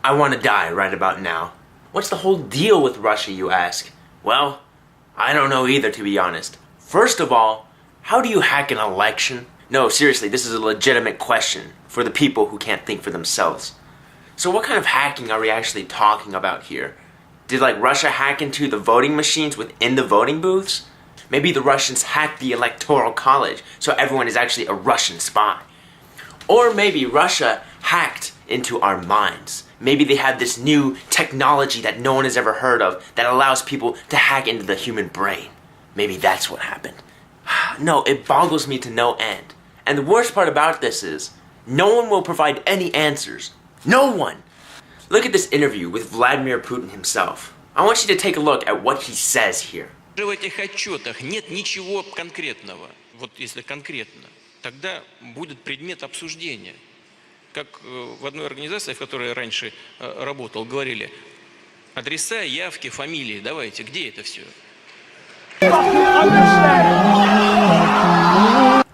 I want to die right about now. What's the whole deal with Russia, you ask? Well, I don't know either, to be honest. First of all, how do you hack an election? No, seriously, this is a legitimate question for the people who can't think for themselves. So what kind of hacking are we actually talking about here? Did Russia hack into the voting machines within the voting booths? Maybe the Russians hacked the Electoral College, so everyone is actually a Russian spy. Or maybe Russia hacked into our minds. Maybe they have this new technology that no one has ever heard of that allows people to hack into the human brain. Maybe that's what happened. No, it boggles me to no end. And the worst part about this is, no one will provide any answers. No one! Look at this interview with Vladimir Putin himself. I want you to take a look at what he says here. В этих отчетах нет ничего конкретного. Вот если конкретно, тогда будет предмет обсуждения. Как в одной организации, в которой я раньше работал, говорили: адреса, явки, фамилии, давайте, где это все?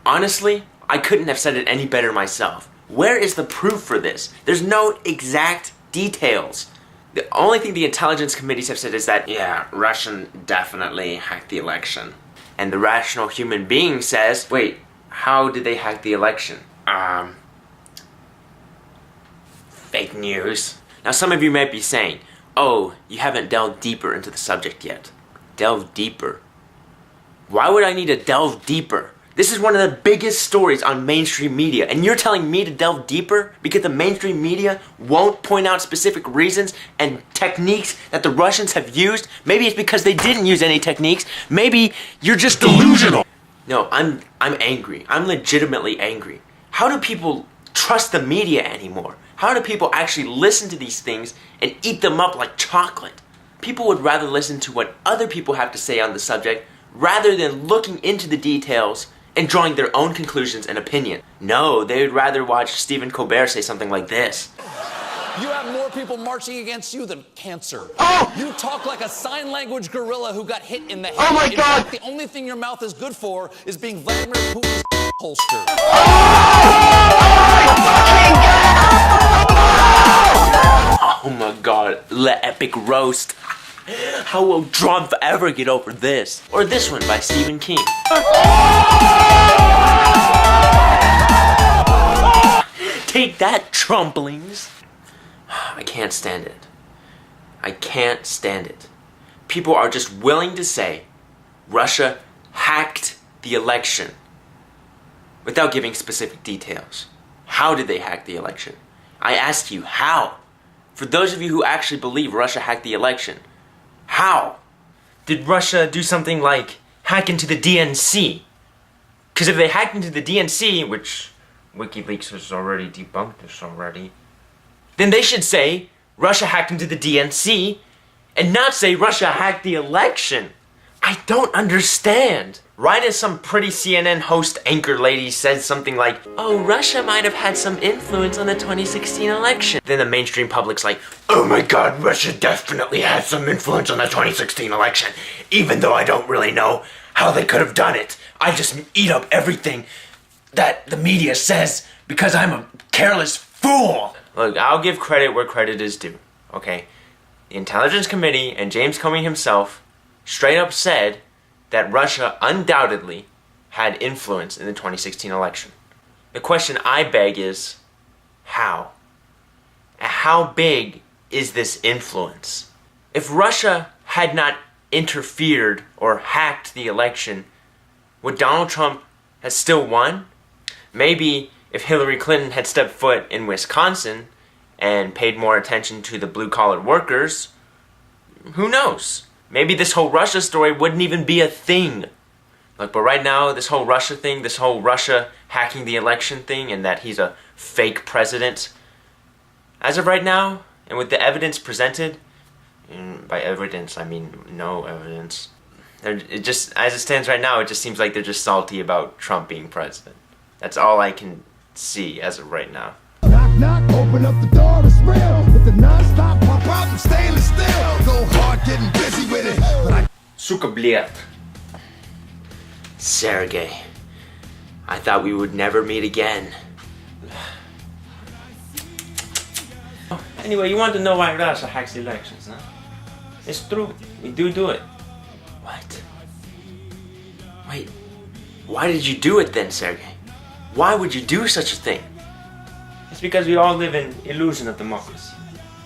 Honestly, I couldn't have said it any better myself. Where is the proof for this? There's no exact details. The only thing the intelligence committees have said is that, yeah, Russian definitely hacked the election. And the rational human being says, wait, how did they hack the election? Fake news. Now some of you might be saying, oh, you haven't delved deeper into the subject yet. Delve deeper. Why would I need to delve deeper? This is one of the biggest stories on mainstream media, and you're telling me to delve deeper because the mainstream media won't point out specific reasons and techniques that the Russians have used? Maybe it's because they didn't use any techniques. Maybe you're just delusional. No, I'm angry. I'm legitimately angry. How do people trust the media anymore? How do people actually listen to these things and eat them up like chocolate? People would rather listen to what other people have to say on the subject rather than looking into the details and drawing their own conclusions and opinion. No, they would rather watch Stephen Colbert say something like this. You have more people marching against you than cancer. Oh! You talk like a sign language gorilla who got hit in the head. Oh my God! Fact, the only thing your mouth is good for is being Vladimir Putin's holster. Oh my God, Le Epic Roast. How will Trump ever get over this? Or this one by Stephen King. Take that, Trumplings. I can't stand it. I can't stand it. People are just willing to say Russia hacked the election without giving specific details. How did they hack the election? I ask you, how? For those of you who actually believe Russia hacked the election, how? Did Russia do something like hack into the DNC? Because if they hacked into the DNC, which WikiLeaks has already debunked this already, then they should say Russia hacked into the DNC and not say Russia hacked the election. I don't understand. Right as some pretty CNN host anchor lady says something like, oh, Russia might have had some influence on the 2016 election. Then the mainstream public's like, oh my God, Russia definitely had some influence on the 2016 election, even though I don't really know how they could have done it. I just eat up everything that the media says because I'm a careless fool. Look, I'll give credit where credit is due, okay? The Intelligence Committee and James Comey himself straight up said that Russia undoubtedly had influence in the 2016 election. The question I beg is, how? How big is this influence? If Russia had not interfered or hacked the election, would Donald Trump have still won? Maybe if Hillary Clinton had stepped foot in Wisconsin and paid more attention to the blue-collar workers, who knows? Maybe this whole Russia story wouldn't even be a thing. Look, but right now, this whole Russia thing, this whole Russia hacking the election thing, and that he's a fake president, as of right now, and with the evidence presented, and by evidence, I mean no evidence, it just, as it stands right now, it just seems like they're just salty about Trump being president. That's all I can see as of right now. Knock, knock, open up the door, it's real. With the non-stop pop out and stainless steel. Go hard, getting busy with it. Suka блед. Sergei, I thought we would never meet again. Anyway, you want to know why Russia hacks elections, huh? It's true. We do it. What? Wait. Why did you do it then, Sergei? Why would you do such a thing? It's because we all live in illusion of democracy.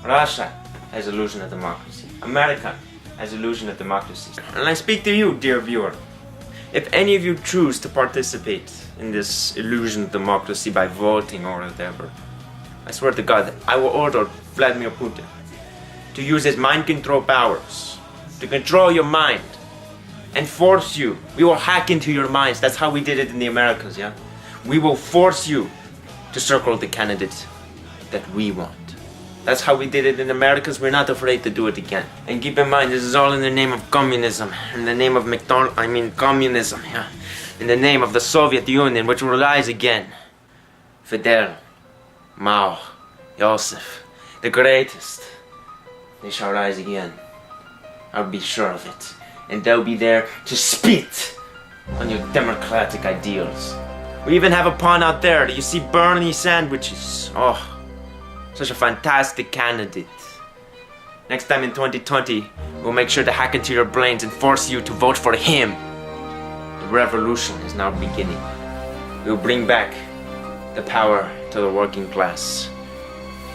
Russia has illusion of democracy. America has illusion of democracy. And I speak to you, dear viewer. If any of you choose to participate in this illusion of democracy by voting or whatever, I swear to God, I will order Vladimir Putin to use his mind control powers to control your mind and force you. We will hack into your minds. That's how we did it in the Americas, yeah? We will force you to circle the candidate that we want. That's how we did it in the Americas. We're not afraid to do it again. And keep in mind, this is all in the name of communism, in the name of communism, yeah? In the name of the Soviet Union, which will rise again. Fidel, Mao, Joseph, the greatest. They shall rise again. I'll be sure of it. And they'll be there to spit on your democratic ideals. We even have a pun out there. Do you see Bernie sandwiches? Oh, such a fantastic candidate. Next time in 2020, we'll make sure to hack into your brains and force you to vote for him. The revolution is now beginning. We'll bring back the power to the working class.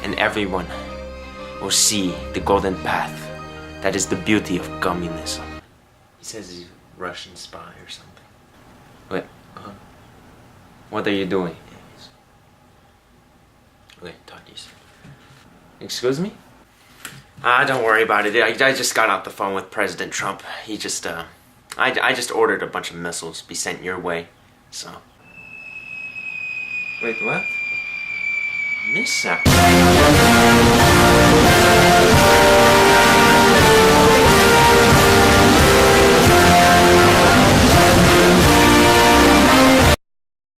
And everyone will see the golden path. That is the beauty of communism. He says he's a Russian spy or something. Wait, what are you doing? Okay, talk to you soon. Excuse me? Don't worry about it. I just got off the phone with President Trump. He just, I just ordered a bunch of missiles be sent your way, so. Wait, what? Missile?